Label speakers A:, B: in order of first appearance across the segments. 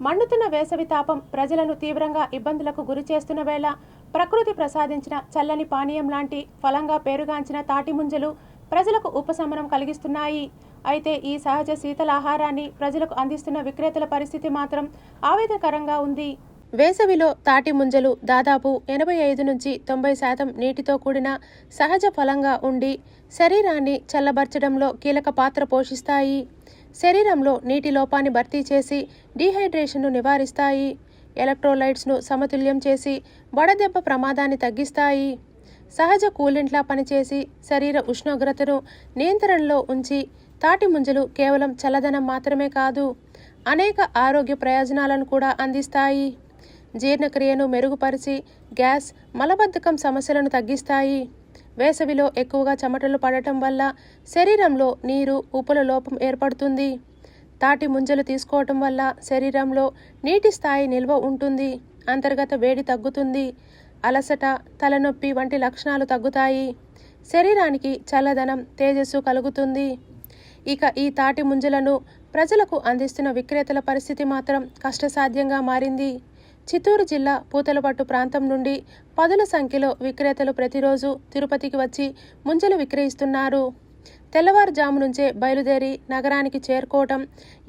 A: మండుతున్న వేసవి తాపం ప్రజలను తీవ్రంగా ఇబ్బందులకు గురి చేస్తున్న వేళ ప్రకృతి ప్రసాదించిన చల్లని పానీయం లాంటి ఫలంగా పేరుగాంచిన తాటి ముంజలు ప్రజలకు ఉపశమనం కలిగిస్తున్నాయి. అయితే ఈ సహజ శీతలాహారాన్ని ప్రజలకు అందిస్తున్న విక్రేతల పరిస్థితి మాత్రం ఆవేదనకరంగా ఉంది. వేసవిలో తాటి ముంజలు దాదాపు 85 నుంచి 90% నీటితో కూడిన సహజ ఫలంగా ఉండి శరీరాన్ని చల్లబరచడంలో కీలక పాత్ర పోషిస్తాయి. శరీరంలో నీటి లోపాన్ని భర్తీ చేసి డీహైడ్రేషన్ను నివారిస్తాయి. ఎలక్ట్రోలైట్స్ను సమతుల్యం చేసి వడదెబ్బ ప్రమాదాన్ని తగ్గిస్తాయి. సహజ కూలింట్లా పనిచేసి శరీర ఉష్ణోగ్రతను నియంత్రణలో ఉంచి తాటి ముంజలు కేవలం చల్లదనం మాత్రమే కాదు, అనేక ఆరోగ్య ప్రయోజనాలను కూడా అందిస్తాయి. జీర్ణక్రియను మెరుగుపరిచి గ్యాస్, మలబద్ధకం సమస్యలను తగ్గిస్తాయి. వేసవిలో ఎక్కువగా చెమటలు పడటం వల్ల శరీరంలో నీరు, ఉప్పుల లోపం ఏర్పడుతుంది. తాటి ముంజలు తీసుకోవటం వల్ల శరీరంలో నీటి స్థాయి నిల్వ ఉంటుంది. అంతర్గత వేడి తగ్గుతుంది. అలసట, తలనొప్పి వంటి లక్షణాలు తగ్గుతాయి. శరీరానికి చల్లదనం, తేజస్సు కలుగుతుంది. ఇక ఈ తాటి ముంజలను ప్రజలకు అందిస్తున్న విక్రేతల పరిస్థితి మాత్రం కష్టసాధ్యంగా మారింది. చిత్తూరు జిల్లా పూతలపట్టు ప్రాంతం నుండి పదుల సంఖ్యలో విక్రేతలు ప్రతిరోజు తిరుపతికి వచ్చి ముంజలు విక్రయిస్తున్నారు. తెల్లవారుజాము నుంచే బయలుదేరి నగరానికి చేరుకోవటం,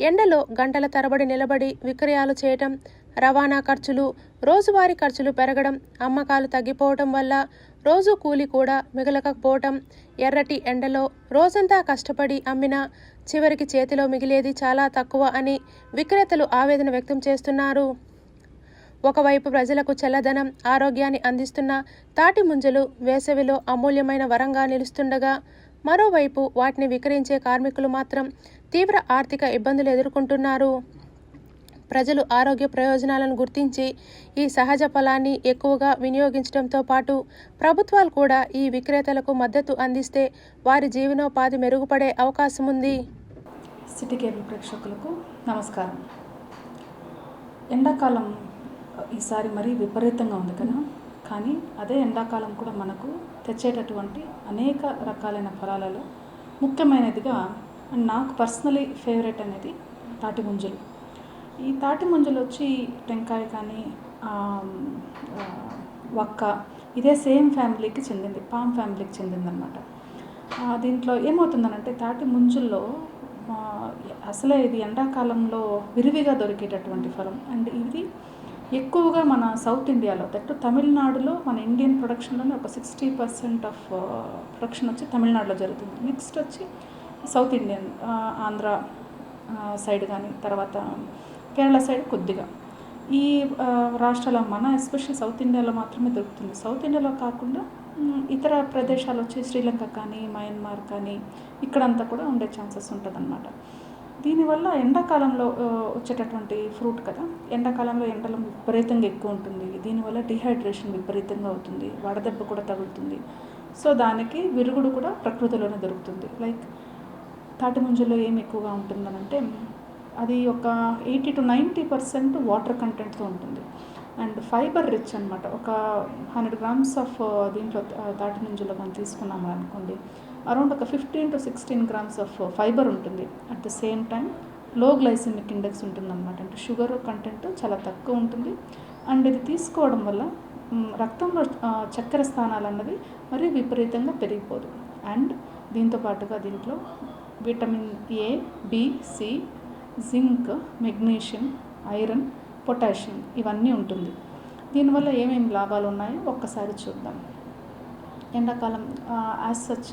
A: ఎండలో గంటల తరబడి నిలబడి విక్రయాలు చేయటం, రవాణా ఖర్చులు, రోజువారీ ఖర్చులు పెరగడం, అమ్మకాలు తగ్గిపోవటం వల్ల రోజు కూలి కూడా మిగలకపోవటం, ఎర్రటి ఎండలో రోజంతా కష్టపడి అమ్మినా చివరికి చేతిలో మిగిలేది చాలా తక్కువ అని విక్రేతలు ఆవేదన వ్యక్తం చేస్తున్నారు. ఒకవైపు ప్రజలకు చల్లదనం, ఆరోగ్యాన్ని అందిస్తున్న తాటి ముంజలు వేసవిలో అమూల్యమైన వరంగా నిలుస్తుండగా, మరోవైపు వాటిని విక్రయించే కార్మికులు మాత్రం తీవ్ర ఆర్థిక ఇబ్బందులు ఎదుర్కొంటున్నారు. ప్రజలు ఆరోగ్య ప్రయోజనాలను గుర్తించి ఈ సహజ ఫలాన్ని ఎక్కువగా వినియోగించడంతో పాటు ప్రభుత్వాలు కూడా ఈ విక్రేతలకు మద్దతు అందిస్తే వారి జీవనోపాధి మెరుగుపడే అవకాశం ఉంది.
B: సిటీ కేబుల్ ప్రేక్షకులకు నమస్కారం. ఎండాకాలం ఈసారి మరీ విపరీతంగా ఉంది కదా, కానీ అదే ఎండాకాలం కూడా మనకు తెచ్చేటటువంటి అనేక రకాలైన ఫలాలలో ముఖ్యమైనదిగా నాకు పర్సనలీ ఫేవరెట్ అనేది తాటి ముంజలు. ఈ తాటి ముంజలు వచ్చి టెంకాయ కానీ వక్క ఇదే సేమ్ ఫ్యామిలీకి చెందింది, పామ్ ఫ్యామిలీకి చెందిందనమాట. దీంట్లో ఏమవుతుందనంటే తాటి ముంజల్లో అసలే ఇది ఎండాకాలంలో విరివిగా దొరికేటటువంటి ఫలం. అండ్ ఇది ఎక్కువగా మన సౌత్ ఇండియాలో, దట్ తమిళనాడులో మన ఇండియన్ ప్రొడక్షన్లోనే ఒక 60% ఆఫ్ ప్రొడక్షన్ వచ్చి తమిళనాడులో జరుగుతుంది. నెక్స్ట్ వచ్చి సౌత్ ఇండియన్, ఆంధ్ర సైడ్ కానీ, తర్వాత కేరళ సైడ్ కొద్దిగా. ఈ రాష్ట్రాల మన ఎస్పెషల్లీ సౌత్ ఇండియాలో మాత్రమే దొరుకుతుంది. సౌత్ ఇండియాలో కాకుండా ఇతర ప్రదేశాలు వచ్చి శ్రీలంక కానీ, మయన్మార్ కానీ ఇక్కడంతా కూడా ఉండే ఛాన్సెస్ ఉంటుందన్నమాట. దీనివల్ల ఎండాకాలంలో వచ్చేటటువంటి ఫ్రూట్ కదా, ఎండాకాలంలో ఎండలు విపరీతంగా ఎక్కువ ఉంటుంది. దీనివల్ల డిహైడ్రేషన్ విపరీతంగా అవుతుంది, వడదెబ్బ కూడా తగులుతుంది. సో దానికి విరుగుడు కూడా ప్రకృతిలోనే దొరుకుతుంది. లైక్ తాటి ముంజలో ఏం ఎక్కువగా ఉంటుందనంటే అది ఒక 80 to 90% వాటర్ కంటెంట్తో ఉంటుంది. అండ్ ఫైబర్ రిచ్ అనమాట. ఒక 100 grams ఆఫ్ దీంట్లో తాటి ముంజలో మనం తీసుకున్నాము అనుకోండి, అరౌండ్ ఒక 15 to 16 grams ఆఫ్ ఫైబర్ ఉంటుంది. అట్ ద సేమ్ టైం లో గ్లైసెమిక్ ఇండెక్స్ ఉంటుందన్నమాట. అంటే షుగర్ కంటెంట్ చాలా తక్కువ ఉంటుంది. అండ్ ఇది తీసుకోవడం వల్ల రక్తంలో చక్కెర స్థానాలు అన్నది మరీ విపరీతంగా పెరిగిపోదు. అండ్ దీంతో పాటుగా దీంట్లో vitamin A, B, C, zinc, magnesium, iron, potassium ఇవన్నీ ఉంటుంది. దీనివల్ల ఏమేమి లాభాలు ఉన్నాయో ఒక్కసారి చూద్దాం. ఎండాకాలం యాజ్ సచ్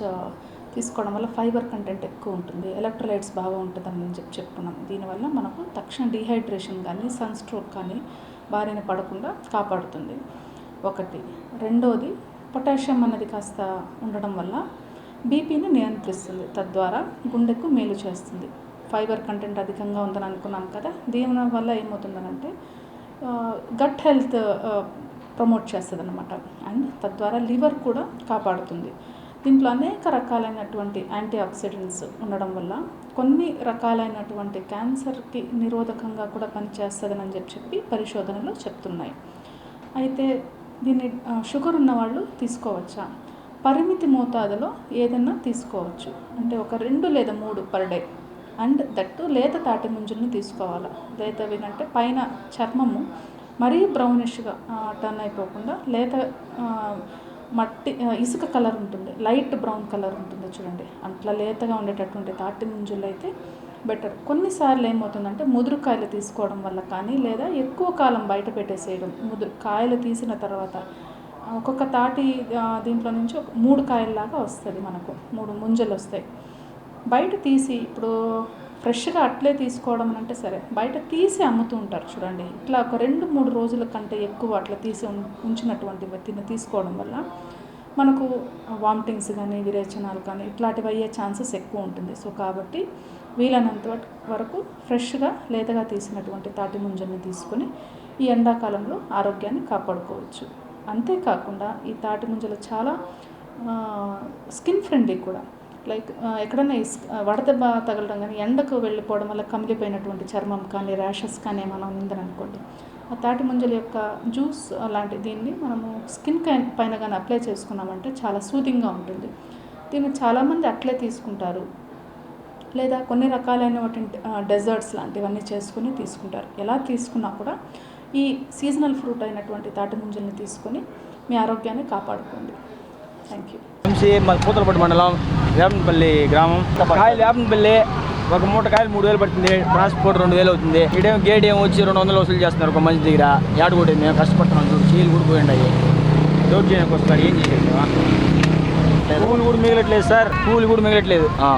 B: తీసుకోవడం వల్ల ఫైబర్ కంటెంట్ ఎక్కువ ఉంటుంది, ఎలక్ట్రోలైట్స్ బాగా ఉంటుందని చెప్పుకున్నాం. దీనివల్ల మనకు తక్షణ డిహైడ్రేషన్ కానీ, సన్ స్ట్రోక్ కానీ బారిన పడకుండా కాపాడుతుంది ఒకటి. రెండోది, పొటాషియం అన్నది కాస్త ఉండడం వల్ల బీపీని నియంత్రిస్తుంది, తద్వారా గుండెకు మేలు చేస్తుంది. ఫైబర్ కంటెంట్ అధికంగా ఉందని అనుకున్నాం కదా, దీని వల్ల ఏమవుతుందనంటే గట్ హెల్త్ ప్రమోట్ చేస్తుంది అనమాట. అండ్ తద్వారా లివర్ కూడా కాపాడుతుంది. దీంట్లో అనేక రకాలైనటువంటి యాంటీ ఆక్సిడెంట్స్ ఉండడం వల్ల కొన్ని రకాలైనటువంటి క్యాన్సర్కి నిరోధకంగా కూడా పనిచేస్తుందని చెప్పి పరిశోధనలు చెప్తున్నాయి. అయితే దీన్ని షుగర్ ఉన్నవాళ్ళు తీసుకోవచ్చా? పరిమితి మోతాదులో ఏదైనా తీసుకోవచ్చు. అంటే ఒక 2 లేదా 3 పర్ డే. అండ్ దట్టు లేత తాటి ముంజుల్ని తీసుకోవాలి. లేతవి అంటే పైన చర్మము మరీ బ్రౌనిష్గా టర్న్ అయిపోకుండా లేత మట్టి ఇసుక కలర్ ఉంటుంది, లైట్ బ్రౌన్ కలర్ ఉంటుంది చూడండి, అట్లా లేతగా ఉండేటటువంటి తాటి ముంజులు అయితే బెటర్. కొన్నిసార్లు ఏమవుతుందంటే ముదురు కాయలు తీసుకోవడం వల్ల కానీ, లేదా ఎక్కువ కాలం బయట పెట్టేసేయడం, ముదురు కాయలు తీసిన తర్వాత ఒక్కొక్క తాటి దీంట్లో నుంచి ఒక 3 కాయల్లాగా వస్తుంది, మనకు 3 ముంజలు వస్తాయి. బయట తీసి ఇప్పుడు ఫ్రెష్గా అట్లే తీసుకోవడం అంటే సరే, బయట తీసి అమ్ముతూ ఉంటారు చూడండి, ఇట్లా ఒక 2-3 రోజుల కంటే ఎక్కువ అట్లా తీసి ఉంచినటువంటి వ్యక్తిని తీసుకోవడం వల్ల మనకు వామిటింగ్స్ కానీ విరేచనాలు కానీ ఇట్లాంటివి అయ్యే ఛాన్సెస్ ఎక్కువ ఉంటుంది. సో కాబట్టి వీలైనంత వరకు ఫ్రెష్గా లేతగా తీసినటువంటి తాటి ముంజల్ని తీసుకొని ఈ ఎండాకాలంలో ఆరోగ్యాన్ని కాపాడుకోవచ్చు. అంతేకాకుండా ఈ తాటి ముంజలు చాలా స్కిన్ ఫ్రెండ్లీ కూడా. లైక్ ఎక్కడైనా వడదెబ్బ తగలడం కానీ, ఎండకు వెళ్ళిపోవడం వల్ల కమిలిపోయినటువంటి చర్మం కానీ, ర్యాషెస్ కానీ ఏమైనా ఉందని అనుకోండి, ఆ తాటి ముంజల యొక్క జ్యూస్ అలాంటి దీన్ని మనము స్కిన్ పైన కానీ అప్లై చేసుకున్నామంటే చాలా సూదింగ్గా ఉంటుంది. దీన్ని చాలామంది అట్లే తీసుకుంటారు, లేదా కొన్ని రకాలైన డెజర్ట్స్ లాంటివన్నీ చేసుకుని తీసుకుంటారు. ఎలా తీసుకున్నా కూడా ఈ సీజనల్ ఫ్రూట్ అయినటువంటి తాటి ముంజల్ని తీసుకొని మీ ఆరోగ్యాన్ని కాపాడుకోండి. Thank you.
C: పూతలపట్టు మండలం వేపనపల్లి గ్రామం. కాయలు వేపనపల్లి ఒక మూట కాయలు 3,000 పడుతుంది, ట్రాన్స్పోర్ట్ 2,000 అవుతుంది. ఇదేమో గేట్ ఏమో వచ్చి 200 వసూలు చేస్తున్నారు ఒక మంచి దగ్గర. ఏడగొట్టి మేము కష్టపడుతున్నాం చూడు, చీలు కూడా పోయిండాయి. డౌట్ చేయడానికి వస్తున్నాడు, ఏం చేసేది? పూలు కూడా మిగలట్లేదు సార్, పూలు కూడా మిగలట్లేదు.